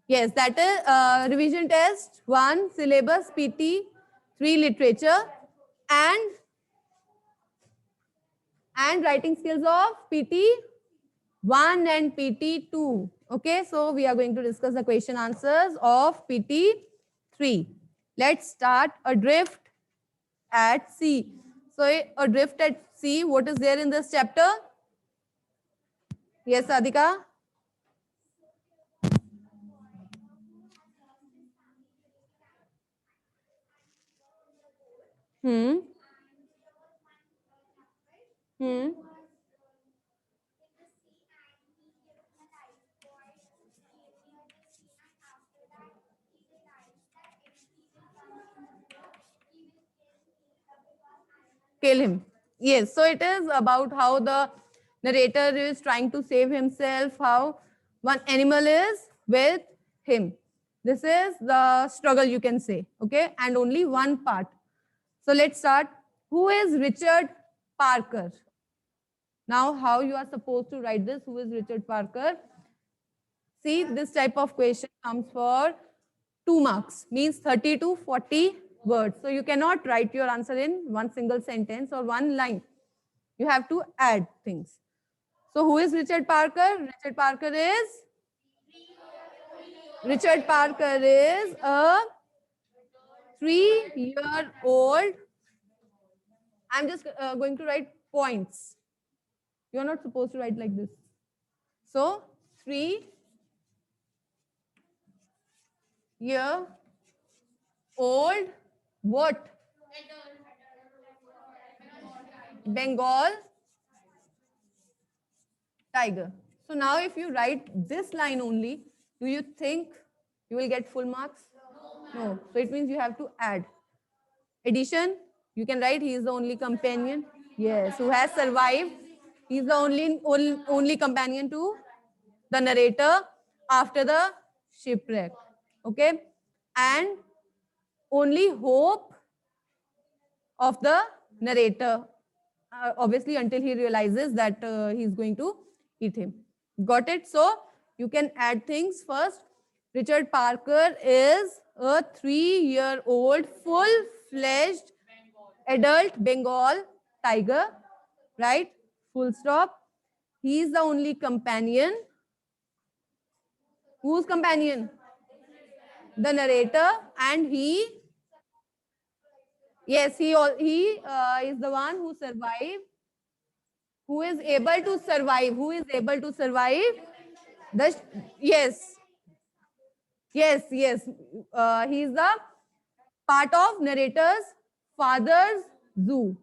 Yes, that is revision test 1 syllabus, PT 3 literature, and writing skills of PT 1 and PT 2. Okay, so we are going to discuss the question answers of PT 3. Let's start Adrift at Sea. So Adrift at Sea, what is there in this chapter? Yes, Adhika? Hmm. Hmm. Kill him. Yes, so it is about how the narrator is trying to save himself, how one animal is with him. This is the struggle, you can say. Okay, and only one part. So let's start. Who is Richard Parker? Now, how you are supposed to write this? Who is Richard Parker? See, this type of question comes for 2 marks, means 30 to 40 words. So you cannot write your answer in one single sentence or one line. You have to add things. So who is Richard Parker? Richard Parker is a 3-year-old. I'm just going to write points. You're not supposed to write like this. So 3-year-old what? Bengal tiger. So now if you write this line only, do you think you will get full marks? No. So it means you have to add. Addition, you can write he is the only companion. Yes, who has survived. He is the only companion to the narrator after the shipwreck. Okay. And only hope of the narrator, obviously until he realizes that he's going to eat him. Got it? So you can add things first. Richard Parker is a 3-year-old full-fledged adult Bengal tiger, right? Full stop. He is the only companion. Whose companion? The narrator, and yes, he is the one who survived. Who is able to survive? Who is able to survive? The yes, yes. He is the part of narrator's father's zoo.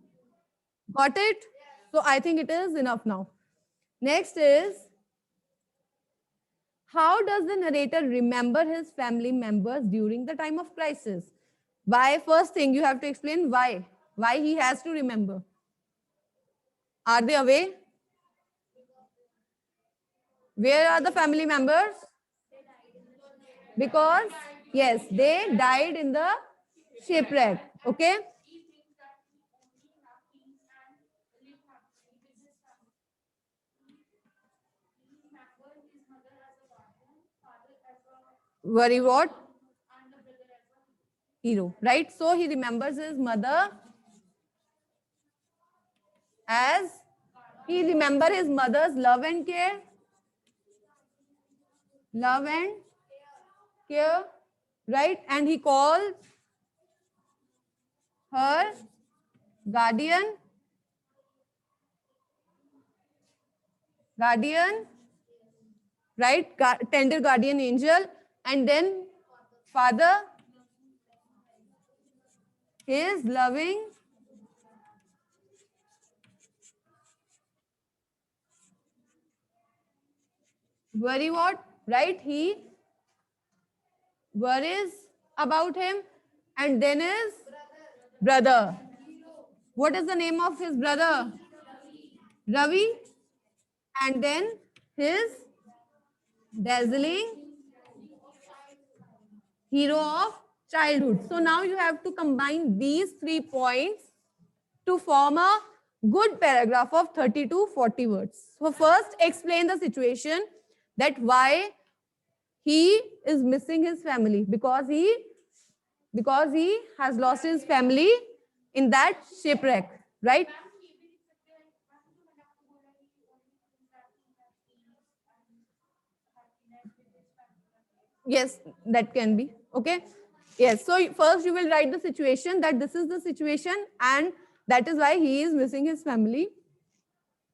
Got it? So I think it is enough now. Next is, how does the narrator remember his family members during the time of crisis? Why? First thing, you have to explain why. Why he has to remember. Are they away? Where are the family members? Because, yes, they died in the shipwreck. Okay? Worry what? Hero, right? So he remembers his mother as he remember his mother's love and care. Love and care, right? And he calls her guardian, guardian, right? Tender guardian angel. And then father, his loving worry what? Right? He worries about him. And then his brother. What is the name of his brother? Ravi. And then his dazzling hero of childhood. So now you have to combine these 3 points to form a good paragraph of 30 to 40 words. So first explain the situation, that why he is missing his family because he has lost his family in that shipwreck, right? Yes, that can be. Okay. Yes. So first you will write the situation, that this is the situation and that is why he is missing his family.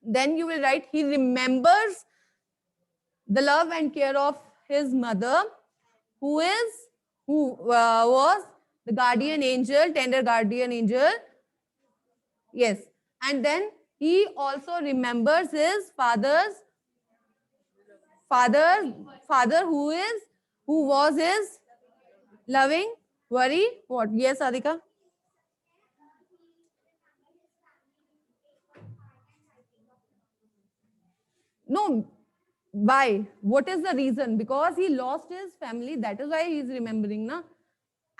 Then you will write he remembers the love and care of his mother, who was the guardian angel, tender guardian angel. Yes. And then he also remembers his father, father who was his loving worry. What? Yes, Adhika. No, why? What is the reason? Because he lost his family. That is why he is remembering, na.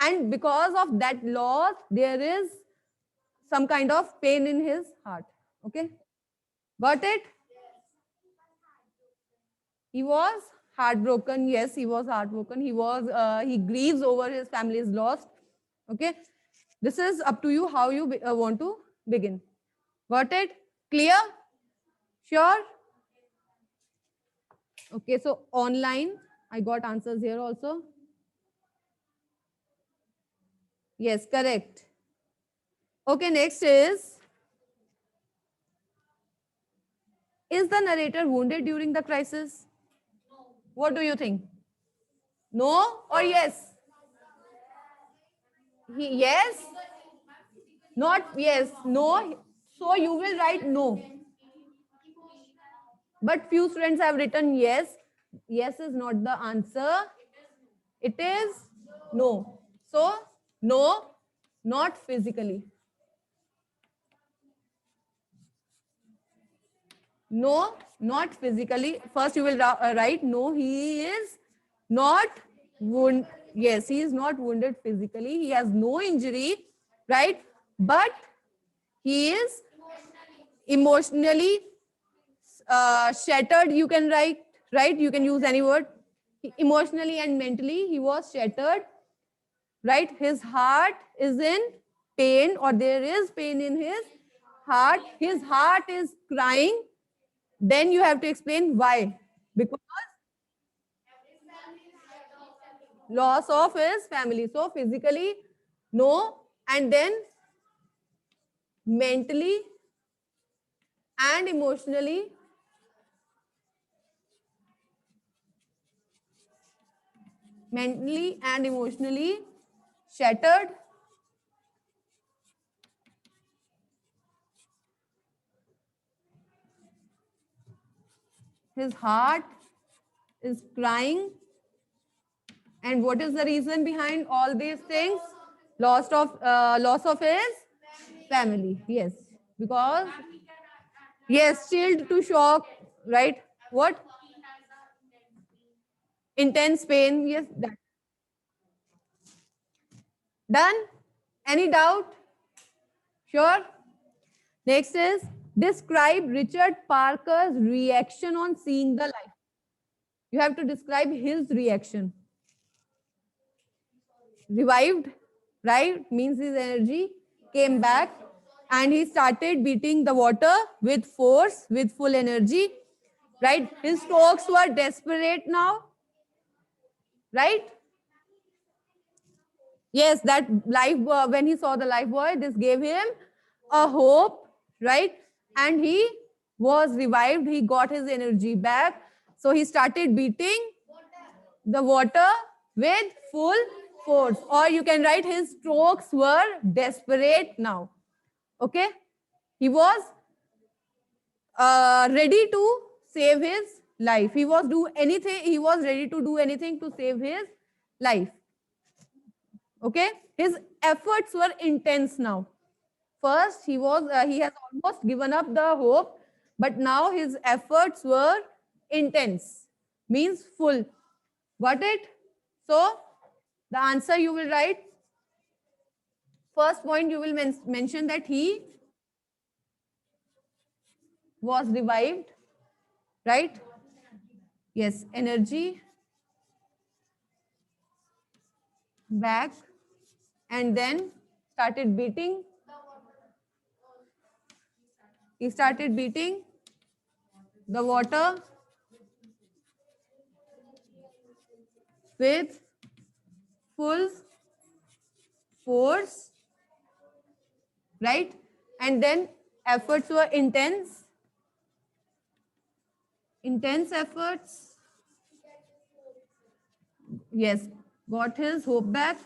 And because of that loss, there is some kind of pain in his heart. Okay, got it? He was heartbroken. Yes, he was heartbroken. He grieves over his family's loss. Okay, this is up to you how you want to begin. Got it? Clear? Sure? Okay, so online, I got answers here also. Yes, correct. Okay, next is the narrator wounded during the crisis? What do you think? No or yes? Yes? Not yes, no. So you will write no. But few students have written yes. Yes is not the answer. It is no. So, no, not physically. No, not physically. First, you will write no, he is not wounded. Yes, he is not wounded physically. He has no injury, right? But he is emotionally shattered. You can write, right? You can use any word. Emotionally and mentally, he was shattered, right? His heart is in pain, or there is pain in his heart. His heart is crying. Then you have to explain why. Because loss of his family. So physically, no, and then mentally and emotionally shattered. His heart is crying. And what is the reason behind all these things? Loss of his family. Yes, because yes, chilled to shock, right? What? Intense pain. Yes, that. Done? Any doubt? Sure. Next is describe Richard Parker's reaction on seeing the light. You have to describe his reaction. Revived, right? Means his energy came back and he started beating the water with force, with full energy, right? His strokes were desperate now, right? Yes, that life, when he saw the life buoy, this gave him a hope, right? And he was revived. He got his energy back. So he started beating the water with full force. Or you can write his strokes were desperate now. Okay? He was ready to save his life. He was do anything. He was ready to do anything to save his life. Okay? His efforts were intense now. First, he has almost given up the hope, but now his efforts were intense, means full. Got it? So, the answer you will write. First point you will mention that he was revived, right? Yes, energy back and then started beating. He started beating the water with full force, right? And then efforts were intense, intense efforts. Yes, got his hope back.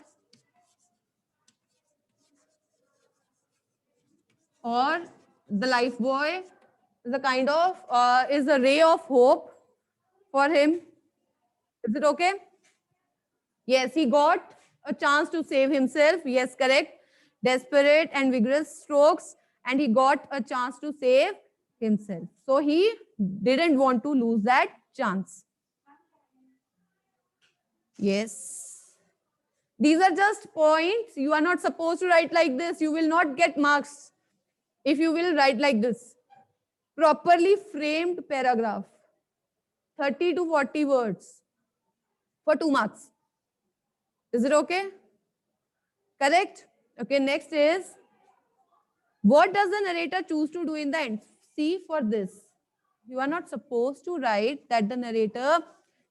Or the life buoy is a kind of is a ray of hope for him. Is it okay? Yes, he got a chance to save himself. Yes, correct. Desperate and vigorous strokes, and he got a chance to save himself. So he didn't want to lose that chance. Yes. These are just points. You are not supposed to write like this. You will not get marks if you will write like this. Properly framed paragraph, 30 to 40 words for 2 marks. Is it okay? Correct? Okay, next is, what does the narrator choose to do in the end? See, for this, you are not supposed to write that the narrator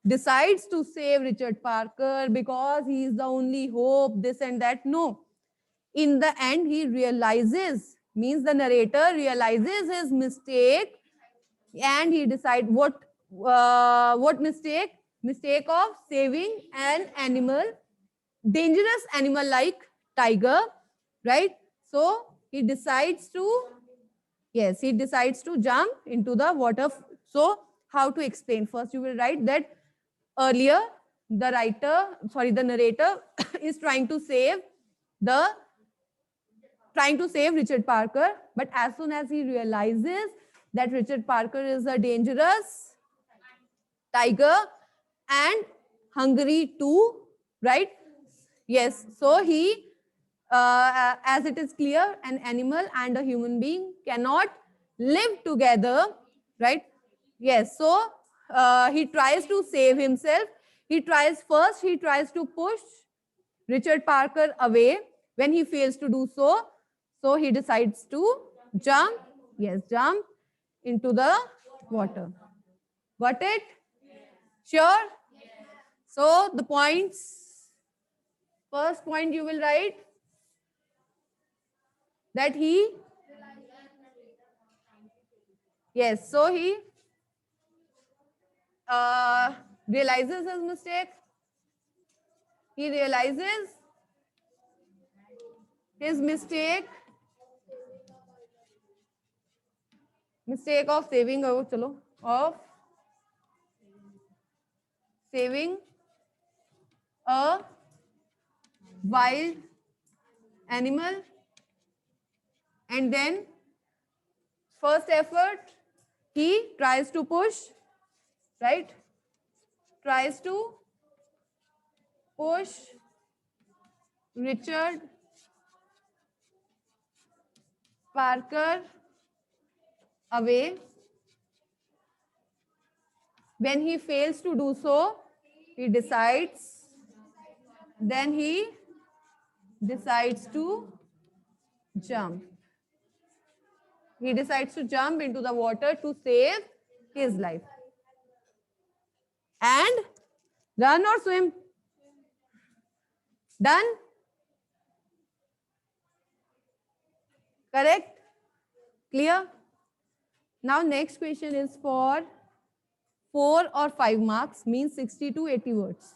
decides to save Richard Parker because he is the only hope, this and that. No. In the end, he realizes, means the narrator realizes his mistake, and he decides what mistake? Mistake of saving an animal, dangerous animal like tiger, right? So he decides to, yes, he decides to jump into the water. So how to explain? First, you will write that earlier the narrator is trying to save Richard Parker, but as soon as he realizes that Richard Parker is a dangerous tiger and hungry too, right? Yes, so he, as it is clear, an animal and a human being cannot live together, right? Yes, so he tries to save himself. He tries to push Richard Parker away. When he fails to do so, so he decides to jump, yes, jump into the water. Got it? Sure? So the points, first point you will write that he, yes, so he realizes his mistake. He realizes his mistake of saving, of saving a wild animal, and then first effort he tries to push, right? Tries to push Richard Parker away. When he fails to do so, he decides, then he decides to jump. He decides to jump into the water to save his life. And run or swim? Done? Correct? Clear? Now next question is for 4 or 5 marks, means 60 to 80 words.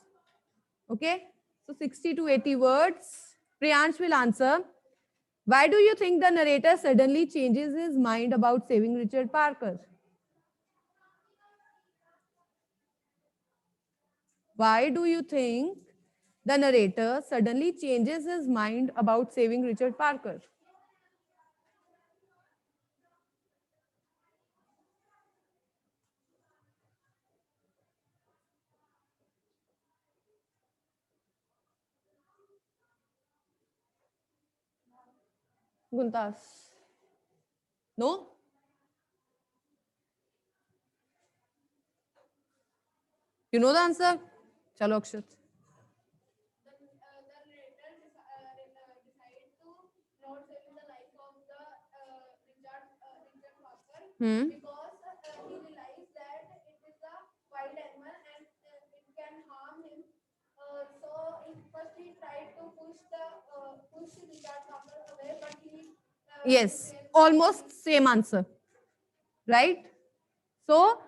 Okay? So 60 to 80 words. Priyansh will answer. Why do you think the narrator suddenly changes his mind about saving Richard Parker? Why do you think the narrator suddenly changes his mind about saving Richard Parker? Guntas? No? You know the answer? Chalo Akshat. Hmm. because he realized that it is a wild animal and it can harm him. First he tried to push Richard Parker away, but he Yes, saved his life. almost same answer, right? So,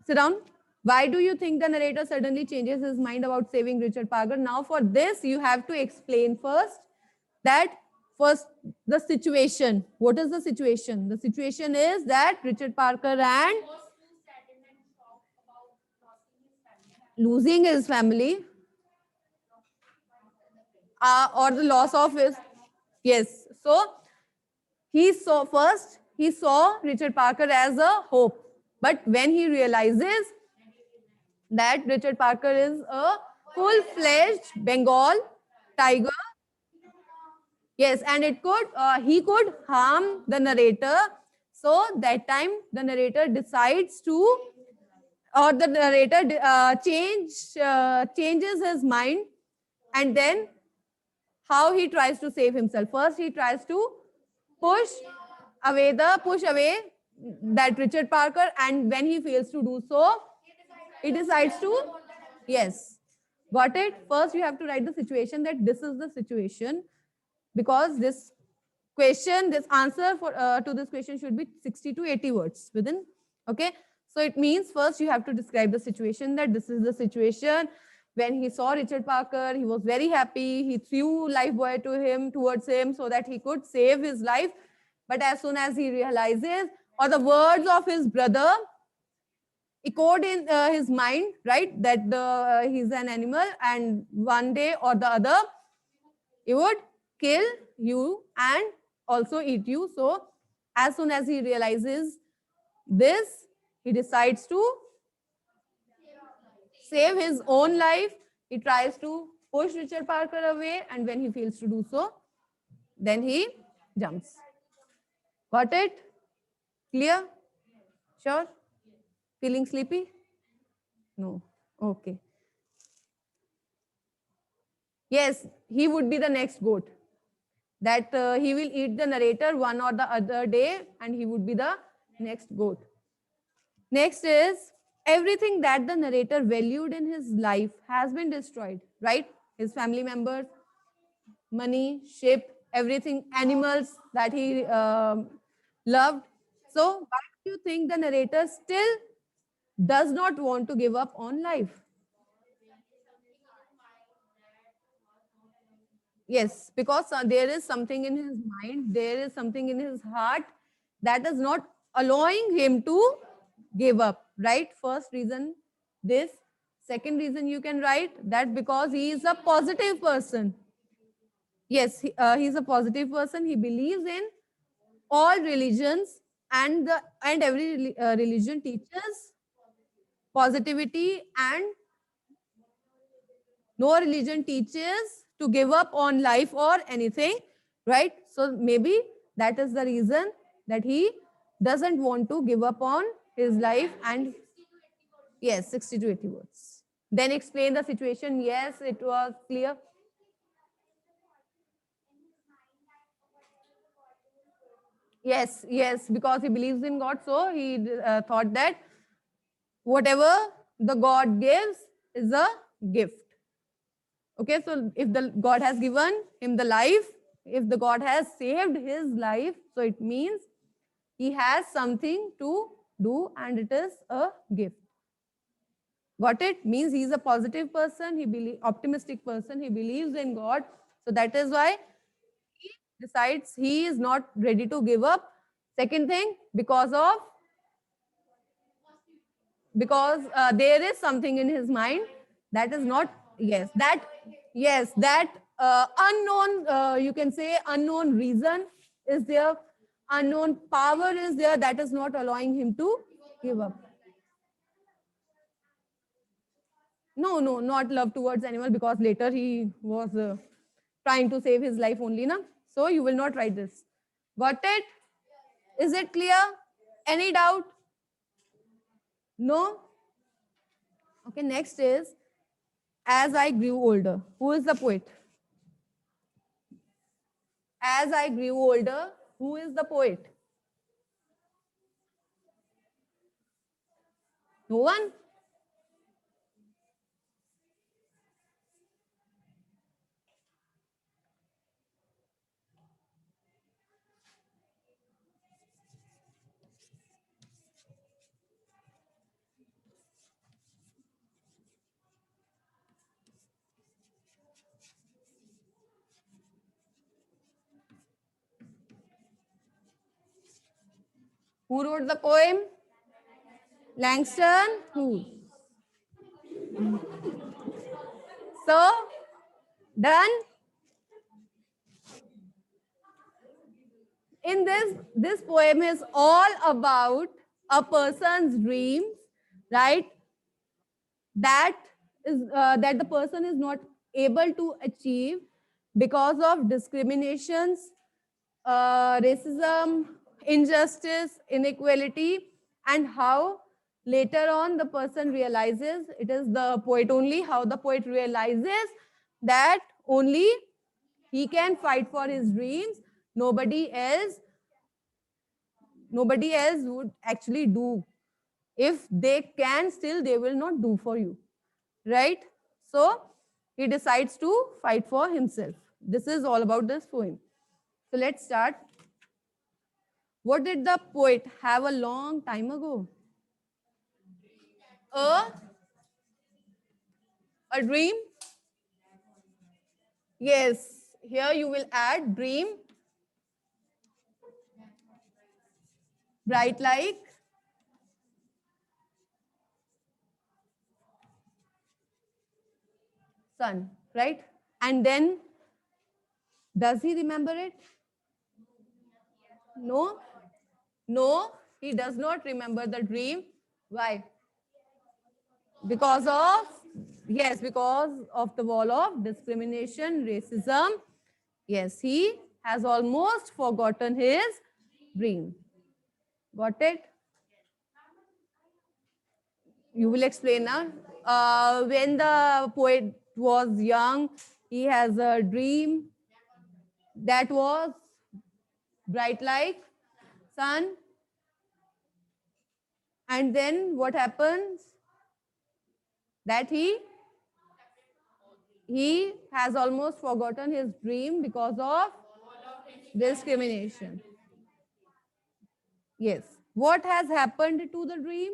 sit down. Why do you think the narrator suddenly changes his mind about saving Richard Parker? Now, for this, you have to explain first that first the situation. What is the situation? The situation is that Richard Parker and Was too saddened and shocked about losing his family. losing his family or the loss of his. Yes. So, he saw Richard Parker as a hope. But when he realizes that Richard Parker is a full-fledged Bengal tiger. Yes, and he could harm the narrator. So that time the narrator decides to, or the narrator changes his mind, and then how he tries to save himself. First, he tries to push push away that Richard Parker, and when he fails to do so, he decides to, yes, got it. First, you have to write the situation that this is the situation, because this answer to this question should be 60 to 80 words within. Okay, so it means first you have to describe the situation, that this is the situation. When he saw Richard Parker, he was very happy. He threw life buoy towards him so that he could save his life. But as soon as he realizes, or the words of his brother echoed in his mind, right, that he's an animal and one day or the other he would kill you and also eat you. So as soon as he realizes this, he decides to save his own life. He tries to push Richard Parker away, and when he fails to do so, then he jumps. Got it? Clear? Sure? Feeling sleepy? No. Okay. Yes, he would be the next goat. That he will eat the narrator one or the other day, and he would be the next goat. Next is everything that the narrator valued in his life has been destroyed, right? His family members, money, ship, everything, animals that he loved. So, why do you think the narrator still does not want to give up on life? Yes, because there is something in his mind, there is something in his heart that is not allowing him to give up, right? First reason, this. Second reason, you can write that because he is a positive person. Yes, he's a positive person. He believes in all religions, and every religion teaches positivity, and no religion teaches to give up on life or anything, right? So maybe that is the reason that he doesn't want to give up on his life. And yes, 60 to 80 words. Then explain the situation. Yes, it was clear. Yes, yes, because he believes in God, so he thought that whatever the God gives is a gift. Okay, so if the God has given him the life, if the God has saved his life, so it means he has something to do, and it is a gift. Got it? Means he's a positive person, optimistic person, he believes in God. So that is why he decides he is not ready to give up. Second thing, because there is something in his mind that is not, yes, that unknown, you can say unknown reason is there, unknown power is there, that is not allowing him to give up. No, no, not love towards animal, because later he was trying to save his life only, na. So you will not write this. Got it? Is it clear? Any doubt? No? Okay, next is as I grew older. Who is the poet? As I grew older, who is the poet? No one? Who wrote the poem? Langston? Who? So, done? In this poem is all about a person's dreams, right? That that the person is not able to achieve because of discriminations, racism, injustice, inequality, and how later on the person realizes, it is the poet only, how the poet realizes that only he can fight for his dreams. Nobody else would actually do. If they can, still they will not do for you, right? So he decides to fight for himself. This is all about this poem. So let's start. What did the poet have a long time ago? A, a dream? Yes. Here you will add dream. Bright like sun, right? And then, does he remember it? No. No, he does not remember the dream. Why? Because of, yes, because of the wall of discrimination, racism. Yes, he has almost forgotten his dream. Got it? You will explain now. When the poet was young, he has a dream that was bright like sun. And then what happens? That he has almost forgotten his dream because of discrimination. Yes. What has happened to the dream?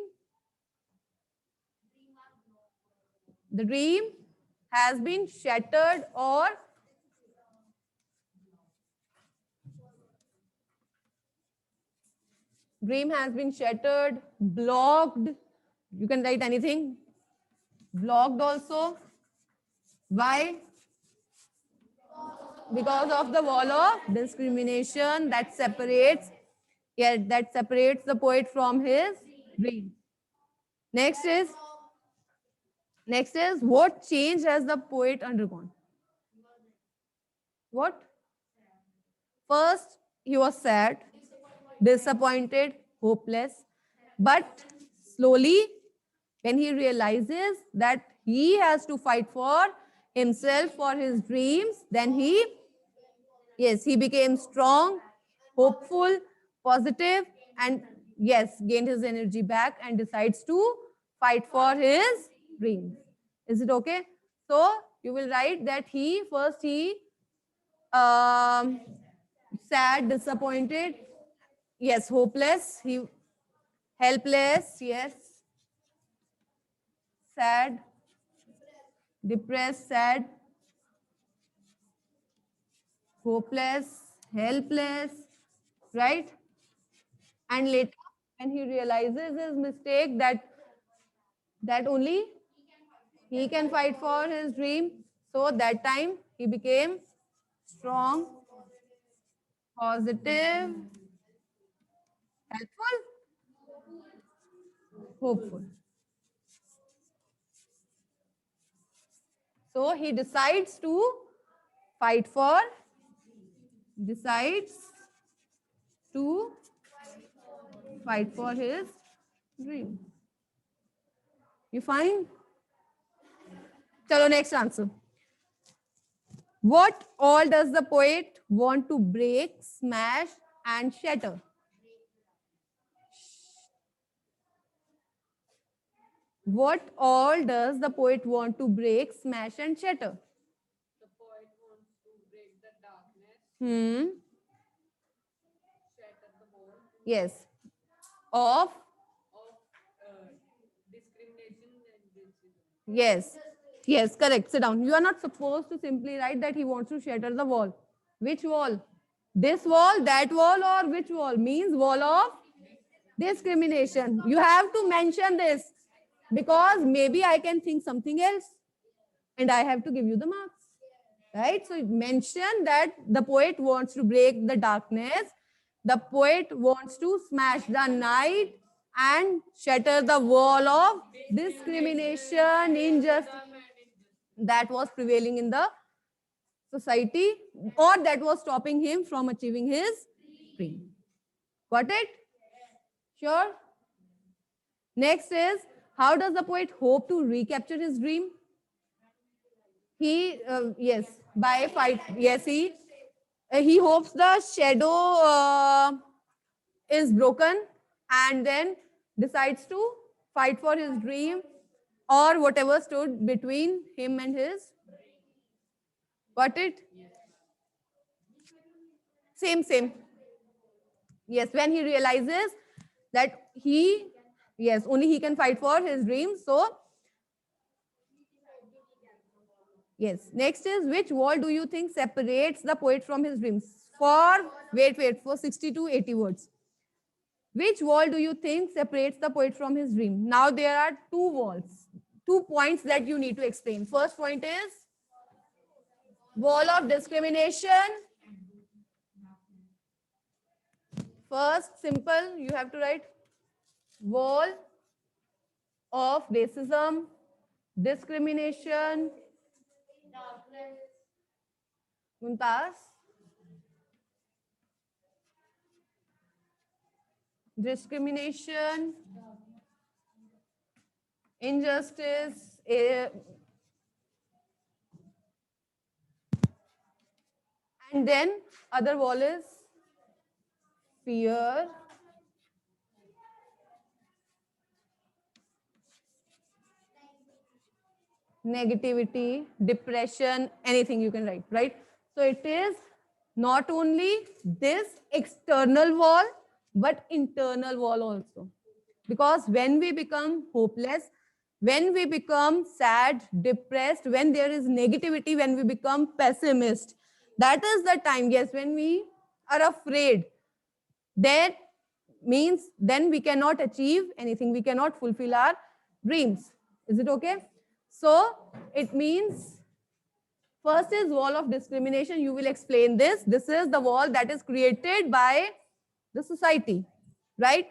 The dream has been shattered or dream has been shattered, blocked. You can write anything. Blocked also. Why? Because of the wall of discrimination that separates, yeah, that separates the poet from his dream. Next is what change has the poet undergone? What? First, he was sad, disappointed, hopeless. But slowly, when he realizes that he has to fight for himself, for his dreams, then he became strong, hopeful, positive, and yes, gained his energy back and decides to fight for his dreams. Is it okay? So you will write that he um, sad, disappointed, yes, hopeless, he helpless, yes, sad, depressed, sad, hopeless, helpless, right? And later, when he realizes his mistake, that only he can fight for his dream. So that time he became strong, positive, helpful, hopeful. So he fight for, decides to fight for his dream. You fine? Chalo, next answer. What all does the poet want to break, smash, and shatter? What all does the poet want to break, smash, and shatter? The poet wants to break the darkness, Hmm. shatter the wall Yes. Of. of discrimination and racism. Yes. Yes, correct. Sit down. You are not supposed to simply write that he wants to shatter the wall. Which wall? This wall, that wall, or which wall? Means wall of discrimination. You have to mention this because maybe I can think something else and I have to give you the marks. Right? So mention that the poet wants to break the darkness. The poet wants to smash the night and shatter the wall of discrimination, injustice that was prevailing in the society or that was stopping him from achieving his dream. Got it? Sure. Next is, how does the poet hope to recapture his dream? Yes, by fight. Yes, he hopes the shadow is broken and then decides to fight for his dream or whatever stood between him and his. Got it? Same. Yes, when he realizes that yes, only he can fight for his dreams. So, yes. Next is, which wall do you think separates the poet from his dreams? For 60 to 80 words. Which wall do you think separates the poet from his dream? Now there are two walls, 2 points that you need to explain. First point is wall of discrimination. First, simple, you have to write wall of racism, discrimination. Mumtaz, discrimination, injustice, and then other wall is fear, negativity, depression, anything you can write, right? So it is not only this external wall, but internal wall also. Because when we become hopeless, when we become sad, depressed, when there is negativity, when we become pessimist, that is the time, yes, when we are afraid, that means then we cannot achieve anything. We cannot fulfill our dreams. Is it okay? So it means first is wall of discrimination. You will explain this. This is the wall that is created by the society, right?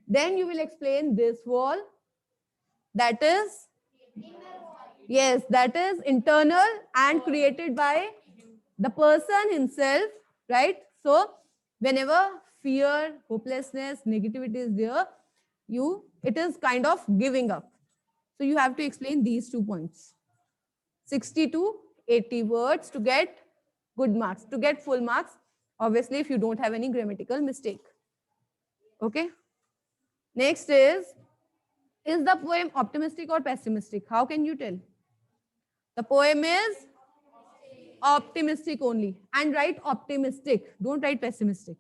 Then you will explain this wall that is, yes, that is internal and created by the person himself, right? So whenever fear, hopelessness, negativity is there, it is kind of giving up. So you have to explain these 2 points. 60 to 80 words to get good marks, to get full marks. Obviously, if you don't have any grammatical mistake. Okay. Next is the poem optimistic or pessimistic? How can you tell? The poem is optimistic only. And write optimistic. Don't write pessimistic.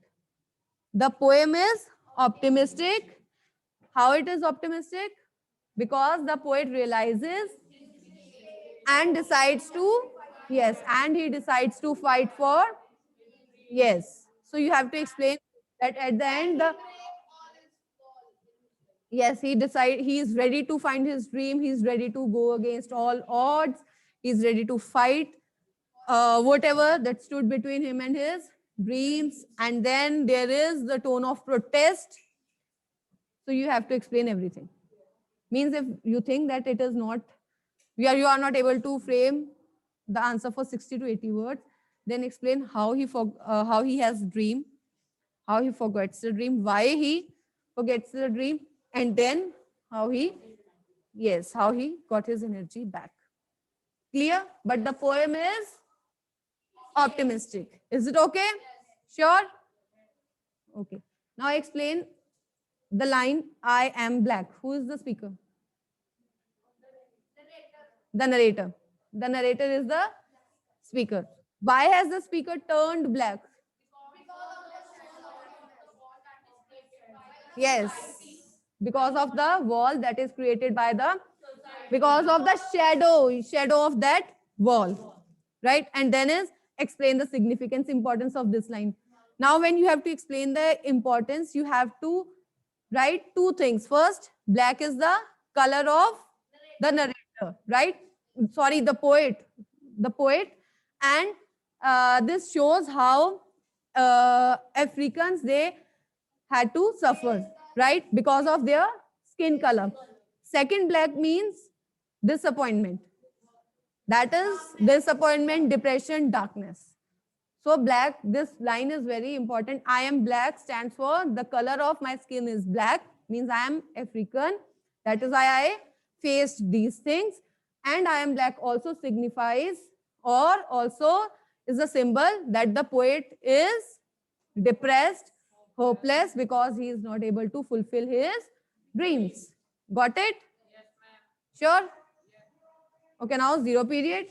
The poem is optimistic. How it is optimistic? Because the poet realizes and decides to, yes, and he decides to fight for, yes. So you have to explain that at the end, yes, he is ready to find his dream. He's ready to go against all odds. He's ready to fight whatever that stood between him and his dreams. And then there is the tone of protest. So you have to explain everything. Means if you think that it is not, you are not able to frame the answer for 60 to 80 words, then explain how he has dream, how he forgets the dream, why he forgets the dream, and then how he, yes, how he got his energy back. Clear? But the poem is optimistic. Is it okay? Sure? Okay. Now explain the line, I am black. Who is the speaker? The narrator. The narrator is the speaker. Why has the speaker turned black? Yes, because of the wall that is created by the, because of the shadow of that wall, right? And then is explain the significance, importance of this line. Now, when you have to explain the importance, you have to write two things. First, black is the color of the narrator, right? Sorry, the poet, and this shows how Africans, they had to suffer, right, because of their skin color. Second, black means disappointment. That is disappointment, depression, darkness. So black, this line is very important. I am black stands for the color of my skin is black, means I am African. That is why I faced these things. And I am black also signifies, or also is a symbol that the poet is depressed, hopeless, because he is not able to fulfill his dreams. Got it? Sure? Okay, now zero period.